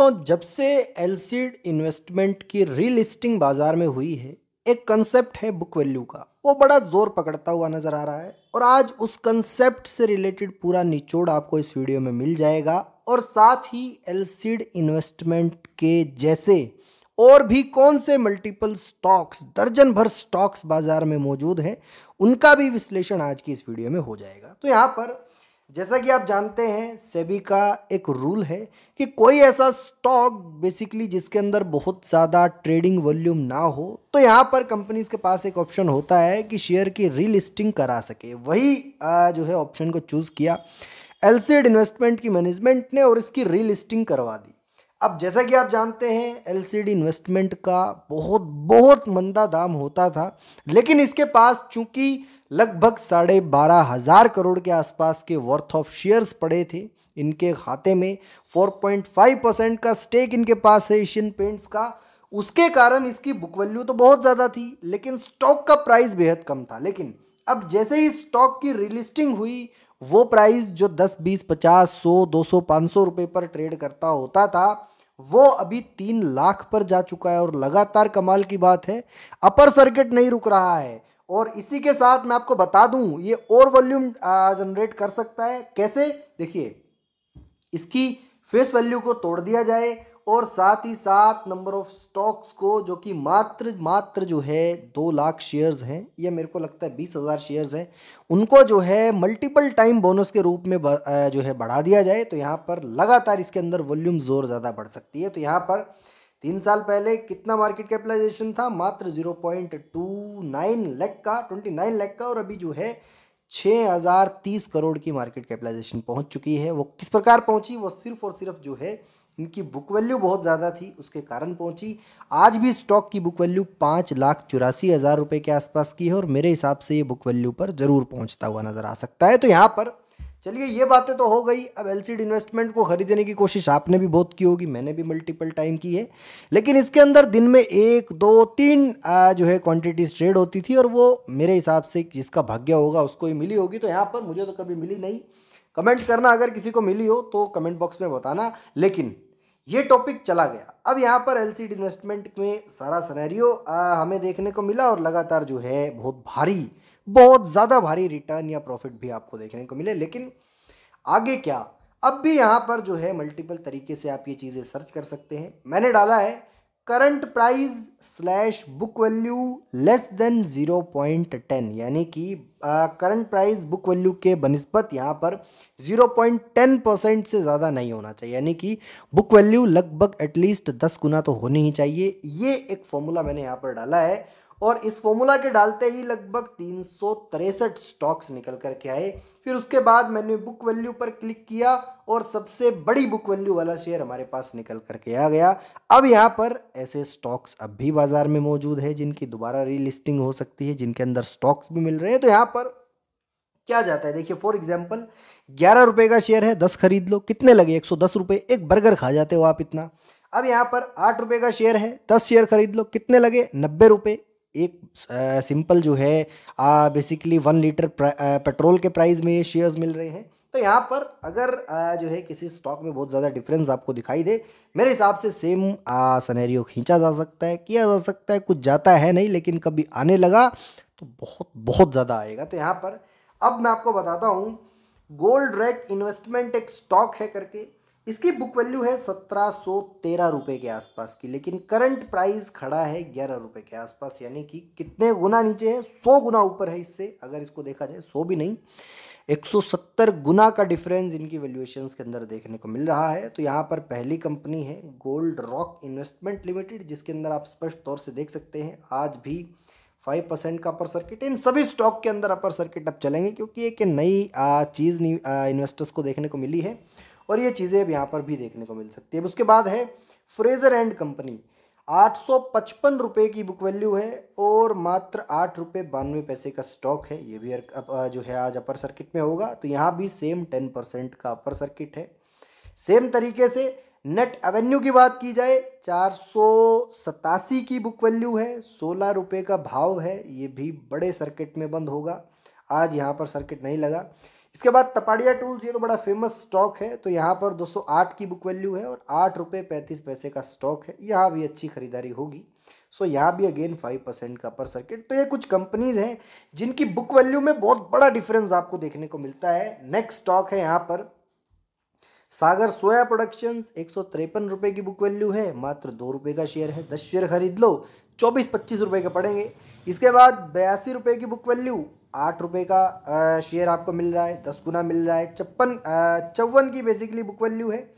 दोस्तों, जब से एलसीड इन्वेस्टमेंट की रीलिस्टिंग बाजार में हुई है, एक कंसेप्ट है बुक वैल्यू का, वो बड़ा जोर पकड़ता हुआ नजर आ रहा है। और आज उस कंसेप्ट से रिलेटेड पूरा निचोड़ आपको इस वीडियो में मिल जाएगा। और साथ ही एलसीड इन्वेस्टमेंट के जैसे और भी कौन से मल्टीपल स्टॉक्स, दर्जन भर स्टॉक्स बाजार में मौजूद हैं, उनका भी विश्लेषण आज की इस वीडियो में हो जाएगा। तो यहाँ पर जैसा कि आप जानते हैं, सेबी का एक रूल है कि कोई ऐसा स्टॉक बेसिकली जिसके अंदर बहुत ज़्यादा ट्रेडिंग वॉल्यूम ना हो, तो यहाँ पर कंपनीज के पास एक ऑप्शन होता है कि शेयर की रीलिस्टिंग करा सके। वही जो है ऑप्शन को चूज़ किया एलसीड इन्वेस्टमेंट की मैनेजमेंट ने और इसकी रीलिस्टिंग करवा दी। अब जैसा कि आप जानते हैं, एलसीडी इन्वेस्टमेंट का बहुत बहुत मंदा दाम होता था, लेकिन इसके पास चूंकि लगभग 12,500 करोड़ के आसपास के वर्थ ऑफ शेयर्स पड़े थे इनके खाते में, 4.5% का स्टेक इनके पास है एशियन पेंट्स का, उसके कारण इसकी बुक वैल्यू तो बहुत ज़्यादा थी, लेकिन स्टॉक का प्राइस बेहद कम था। लेकिन अब जैसे ही स्टॉक की रिलिस्टिंग हुई, वो प्राइस जो 10, 20, 50, 100, 200, 500 रुपये पर ट्रेड करता होता था, वो अभी 3 लाख पर जा चुका है। और लगातार कमाल की बात है, अपर सर्किट नहीं रुक रहा है। और इसी के साथ मैं आपको बता दूं, ये और वॉल्यूम जनरेट कर सकता है। कैसे? देखिए, इसकी फेस वैल्यू को तोड़ दिया जाए और साथ ही साथ नंबर ऑफ स्टॉक्स को, जो कि मात्र जो है 2 लाख शेयर्स हैं, या मेरे को लगता है 20,000 शेयर्स हैं, उनको जो है मल्टीपल टाइम बोनस के रूप में जो है बढ़ा दिया जाए, तो यहाँ पर लगातार इसके अंदर वॉल्यूम जोर ज़्यादा बढ़ सकती है। तो यहाँ पर 3 साल पहले कितना मार्केट कैपिटलाइजेशन था? मात्र 0.29 लाख का, 29 लाख का। और अभी जो है 6,030 करोड़ की मार्केट कैपिटलाइजेशन पहुंच चुकी है। वो किस प्रकार पहुंची? वो सिर्फ और सिर्फ जो है इनकी बुक वैल्यू बहुत ज़्यादा थी, उसके कारण पहुंची। आज भी स्टॉक की बुक वैल्यू 5,84,000 रुपये के आसपास की है, और मेरे हिसाब से ये बुक वैल्यू पर जरूर पहुंचता हुआ नजर आ सकता है। तो यहाँ पर चलिए, ये बातें तो हो गई। अब एलसीडी इन्वेस्टमेंट को खरीदने की कोशिश आपने भी बहुत की होगी, मैंने भी मल्टीपल टाइम की है, लेकिन इसके अंदर दिन में 1, 2, 3 जो है क्वांटिटीज ट्रेड होती थी, और वो मेरे हिसाब से जिसका भाग्य होगा उसको ही मिली होगी। तो यहाँ पर मुझे तो कभी मिली नहीं। कमेंट करना, अगर किसी को मिली हो तो कमेंट बॉक्स में बताना। लेकिन ये टॉपिक चला गया। अब यहाँ पर एलसीडी इन्वेस्टमेंट में सारा सिनेरियो हमें देखने को मिला, और लगातार जो है बहुत ज़्यादा भारी रिटर्न या प्रॉफिट भी आपको देखने को मिले। लेकिन आगे क्या? अब भी यहाँ पर जो है मल्टीपल तरीके से आप ये चीज़ें सर्च कर सकते हैं। मैंने डाला है current price slash book value less than 0.10, यानी कि करंट प्राइस बुक वैल्यू के बनिस्बत यहाँ पर 0.10% से ज़्यादा नहीं होना चाहिए, यानी कि बुक वैल्यू लगभग एटलीस्ट 10 गुना तो होनी ही चाहिए। ये एक फॉर्मूला मैंने यहाँ पर डाला है, और इस फॉर्मूला के डालते ही लगभग 363 स्टॉक्स निकल करके आए। फिर उसके बाद मैंने बुक वैल्यू पर क्लिक किया, और सबसे बड़ी बुक वैल्यू वाला शेयर हमारे पास निकल करके आ गया। अब यहाँ पर ऐसे स्टॉक्स अब भी बाजार में मौजूद है जिनकी दोबारा रीलिस्टिंग हो सकती है, जिनके अंदर स्टॉक्स भी मिल रहे हैं। तो यहाँ पर क्या जाता है, देखिए, फॉर एग्जाम्पल 11 रुपए का शेयर है, 10 खरीद लो, कितने लगे? 110 रुपए। एक बर्गर खा जाते हो आप इतना। अब यहाँ पर 8 रुपए का शेयर है, 10 शेयर खरीद लो, कितने लगे? 90 रुपए। एक सिंपल जो है बेसिकली 1 लीटर पेट्रोल के प्राइस में ये शेयर्स मिल रहे हैं। तो यहाँ पर अगर जो है किसी स्टॉक में बहुत ज़्यादा डिफरेंस आपको दिखाई दे, मेरे हिसाब से सेम सिनेरियो खींचा जा सकता है, किया जा सकता है। कुछ जाता है नहीं, लेकिन कभी आने लगा तो बहुत बहुत ज़्यादा आएगा। तो यहाँ पर अब मैं आपको बताता हूँ, गोल्ड रैक इन्वेस्टमेंट एक स्टॉक है करके, इसकी बुक वैल्यू है 1713 रुपये के आसपास की, लेकिन करंट प्राइस खड़ा है 11 रुपये के आसपास, यानी कि कितने गुना नीचे है? 100 गुना ऊपर है इससे। अगर इसको देखा जाए, 100 भी नहीं, 170 गुना का डिफरेंस इनकी वैल्यूएशंस के अंदर देखने को मिल रहा है। तो यहाँ पर पहली कंपनी है गोल्ड रॉक इन्वेस्टमेंट लिमिटेड, जिसके अंदर आप स्पष्ट तौर से देख सकते हैं आज भी 5% का अपर सर्किट। इन सभी स्टॉक के अंदर अपर सर्किट अब चलेंगे, क्योंकि एक नई चीज़ इन्वेस्टर्स को देखने को मिली है, और ये चीज़ें अब यहाँ पर भी देखने को मिल सकती है। उसके बाद है फ्रेजर एंड कंपनी, 855 रुपये की बुक वैल्यू है, और मात्र 8 रुपये 92 पैसे का स्टॉक है। ये भी जो है आज अपर सर्किट में होगा। तो यहाँ भी सेम 10% का अपर सर्किट है। सेम तरीके से नेट एवेन्यू की बात की जाए, 487 की बुक वैल्यू है, 16 रुपये का भाव है। ये भी बड़े सर्किट में बंद होगा, आज यहाँ पर सर्किट नहीं लगा। इसके बाद तपाड़िया टूल्स, ये तो बड़ा फेमस स्टॉक है। तो यहाँ पर 208 की बुक वैल्यू है और 8 रुपये 35 पैसे का स्टॉक है। यहाँ भी अच्छी खरीदारी होगी। सो यहाँ भी अगेन 5% का अपर सर्किट। तो ये कुछ कंपनीज हैं जिनकी बुक वैल्यू में बहुत बड़ा डिफरेंस आपको देखने को मिलता है। नेक्स्ट स्टॉक है यहाँ पर सागर सोया प्रोडक्शंस, 153 रुपये की बुक वैल्यू है, मात्र 2 रुपये का शेयर है। 10 शेयर खरीद लो, 24-25 रुपये के पड़ेंगे। इसके बाद 82 रुपये की बुक वैल्यू, 8 रुपये का शेयर आपको मिल रहा है, 10 गुना मिल रहा है। 54 की बेसिकली बुक वैल्यू है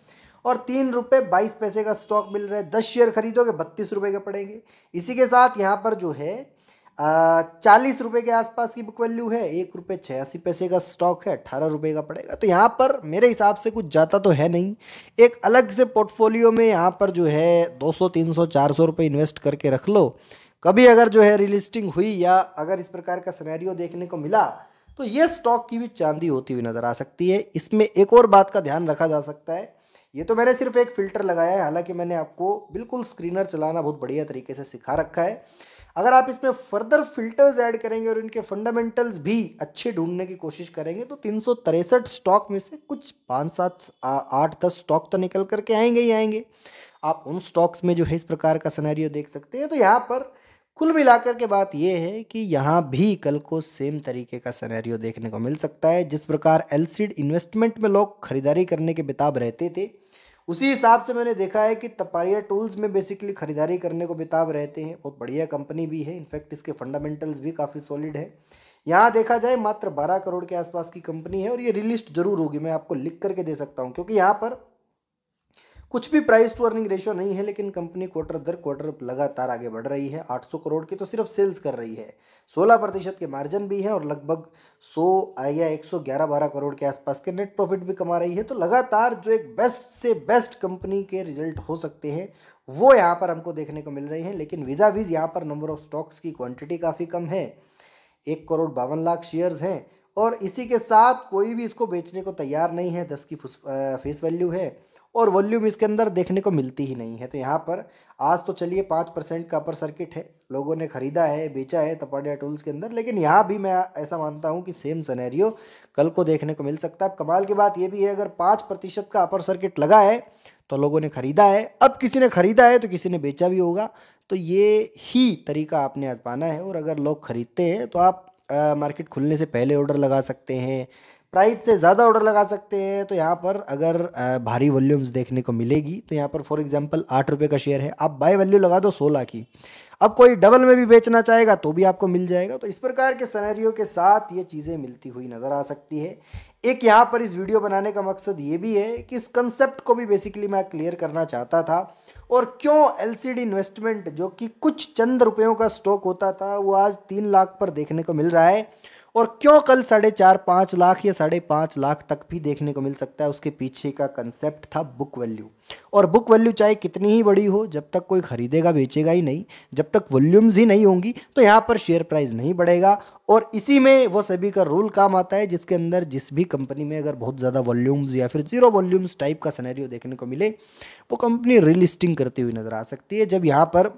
और 3 रुपये 22 पैसे का स्टॉक मिल रहा है। 10 शेयर खरीदोगे 32 रुपये के पड़ेंगे। इसी के साथ यहाँ पर जो है 40 रुपये के आसपास की बुक वैल्यू है, 1 रुपये 86 पैसे का स्टॉक है, 18 रुपये का पड़ेगा। तो यहाँ पर मेरे हिसाब से कुछ जाता तो है नहीं। एक अलग से पोर्टफोलियो में यहाँ पर जो है 200 300 400 रुपये इन्वेस्ट करके रख लो। कभी अगर जो है रिलिस्टिंग हुई या अगर इस प्रकार का सिनेरियो देखने को मिला तो ये स्टॉक की भी चांदी होती हुई नज़र आ सकती है। इसमें एक और बात का ध्यान रखा जा सकता है, ये तो मैंने सिर्फ एक फ़िल्टर लगाया है, हालांकि मैंने आपको बिल्कुल स्क्रीनर चलाना बहुत बढ़िया तरीके से सिखा रखा है। अगर आप इसमें फर्दर फिल्टर्स ऐड करेंगे और इनके फंडामेंटल्स भी अच्छे ढूंढने की कोशिश करेंगे तो 363 स्टॉक में से कुछ 5 7 8 10 स्टॉक तो निकल करके आएंगे ही आएंगे। आप उन स्टॉक्स में जो है इस प्रकार का सिनेरियो देख सकते हैं। तो यहाँ पर कुल मिलाकर के बात यह है कि यहाँ भी कल को सेम तरीके का सिनेरियो देखने को मिल सकता है। जिस प्रकार एलसीड इन्वेस्टमेंट में लोग खरीदारी करने के बेताब रहते थे, उसी हिसाब से मैंने देखा है कि तपाड़िया टूल्स में बेसिकली खरीदारी करने को बेताब रहते हैं। बहुत बढ़िया कंपनी भी है, इनफैक्ट इसके फंडामेंटल्स भी काफ़ी सॉलिड है। यहाँ देखा जाए मात्र 12 करोड़ के आसपास की कंपनी है और ये रिलिस्ट जरूर होगी, मैं आपको लिख करके दे सकता हूँ, क्योंकि यहाँ पर कुछ भी प्राइस टू अर्निंग रेशियो नहीं है, लेकिन कंपनी क्वार्टर दर क्वार्टर लगातार आगे बढ़ रही है। 800 करोड़ की तो सिर्फ सेल्स कर रही है, 16% के मार्जिन भी है और लगभग 100 या 111-12 करोड़ के आसपास के नेट प्रॉफिट भी कमा रही है। तो लगातार जो एक बेस्ट से बेस्ट कंपनी के रिजल्ट हो सकते हैं वो यहाँ पर हमको देखने को मिल रही हैं। लेकिन विजा विज यहाँ पर नंबर ऑफ स्टॉक्स की क्वांटिटी काफ़ी कम है, 1,52,00,000 शेयर्स हैं और इसी के साथ कोई भी इसको बेचने को तैयार नहीं है। 10 की फेस वैल्यू है और वॉल्यूम इसके अंदर देखने को मिलती ही नहीं है। तो यहाँ पर आज तो चलिए 5% का अपर सर्किट है, लोगों ने खरीदा है बेचा है तपाड़िया टूल्स के अंदर, लेकिन यहाँ भी मैं ऐसा मानता हूँ कि सेम सिनेरियो कल को देखने को मिल सकता है। कमाल की बात ये भी है, अगर 5% का अपर सर्किट लगा है तो लोगों ने खरीदा है, अब किसी ने खरीदा है तो किसी ने बेचा भी होगा। तो ये ही तरीका आपने आजमाना है और अगर लोग खरीदते हैं तो आप मार्केट खुलने से पहले ऑर्डर लगा सकते हैं, प्राइस से ज़्यादा ऑर्डर लगा सकते हैं। तो यहाँ पर अगर भारी वॉल्यूम्स देखने को मिलेगी तो यहाँ पर फॉर एग्जांपल 8 रुपये का शेयर है, आप बाय वैल्यू लगा दो 16 की, अब कोई डबल में भी बेचना चाहेगा तो भी आपको मिल जाएगा। तो इस प्रकार के सिनेरियो के साथ ये चीज़ें मिलती हुई नज़र आ सकती है। एक यहाँ पर इस वीडियो बनाने का मकसद ये भी है कि इस कंसेप्ट को भी बेसिकली मैं क्लियर करना चाहता था और क्यों एलसीडी इन्वेस्टमेंट जो कि कुछ चंद रुपयों का स्टॉक होता था वो आज 3 लाख पर देखने को मिल रहा है और क्यों कल 4.5-5 लाख या 5.5 लाख तक भी देखने को मिल सकता है। उसके पीछे का कंसेप्ट था बुक वैल्यू, और बुक वैल्यू चाहे कितनी ही बड़ी हो, जब तक कोई खरीदेगा बेचेगा ही नहीं, जब तक वॉल्यूम्स ही नहीं होंगी तो यहाँ पर शेयर प्राइस नहीं बढ़ेगा। और इसी में वो सभी का रूल काम आता है जिसके अंदर जिस भी कंपनी में अगर बहुत ज़्यादा वॉल्यूम्स या फिर जीरो वॉल्यूम्स टाइप का सिनेरियो देखने को मिले वो कंपनी रीलिस्टिंग करती हुई नज़र आ सकती है। जब यहाँ पर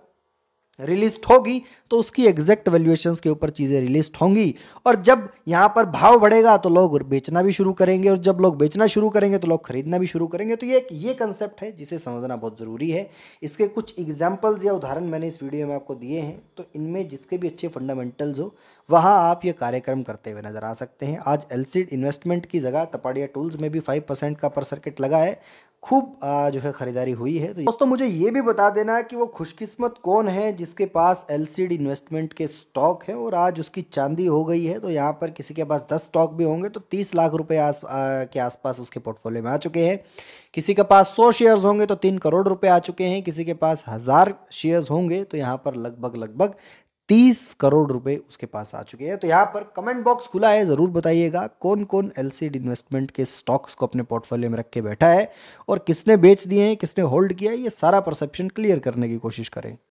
रिलिस्ट होगी तो उसकी एग्जैक्ट वैल्यूएशंस के ऊपर चीज़ें रिलिस्ट होंगी और जब यहाँ पर भाव बढ़ेगा तो लोग बेचना भी शुरू करेंगे और जब लोग बेचना शुरू करेंगे तो लोग खरीदना भी शुरू करेंगे। तो ये कंसेप्ट है जिसे समझना बहुत ज़रूरी है। इसके कुछ एग्जांपल्स या उदाहरण मैंने इस वीडियो में आपको दिए हैं, तो इनमें जिसके भी अच्छे फंडामेंटल्स हो वहाँ आप ये कार्यक्रम करते हुए नज़र आ सकते हैं। आज एलसीड इन्वेस्टमेंट की जगह तपाड़िया टूल्स में भी 5% का पर सर्किट लगा है, खूब जो है खरीदारी हुई है। तो दोस्तों मुझे ये भी बता देना कि वो खुशकिस्मत कौन है जिसके पास एलसीडी इन्वेस्टमेंट के स्टॉक है और आज उसकी चांदी हो गई है। तो यहाँ पर किसी के पास 10 स्टॉक भी होंगे तो 30 लाख रुपए के आसपास उसके पोर्टफोलियो में आ चुके हैं। किसी के पास 100 शेयर्स होंगे तो 3 करोड़ रुपए आ चुके हैं। किसी के पास 1000 शेयर्स होंगे तो यहाँ पर लगभग 30 करोड़ रुपए उसके पास आ चुके हैं। तो यहाँ पर कमेंट बॉक्स खुला है, ज़रूर बताइएगा कौन कौन एलसीडी इन्वेस्टमेंट के स्टॉक्स को अपने पोर्टफोलियो में रख के बैठा है और किसने बेच दिए हैं, किसने होल्ड किया है। ये सारा परसेप्शन क्लियर करने की कोशिश करें।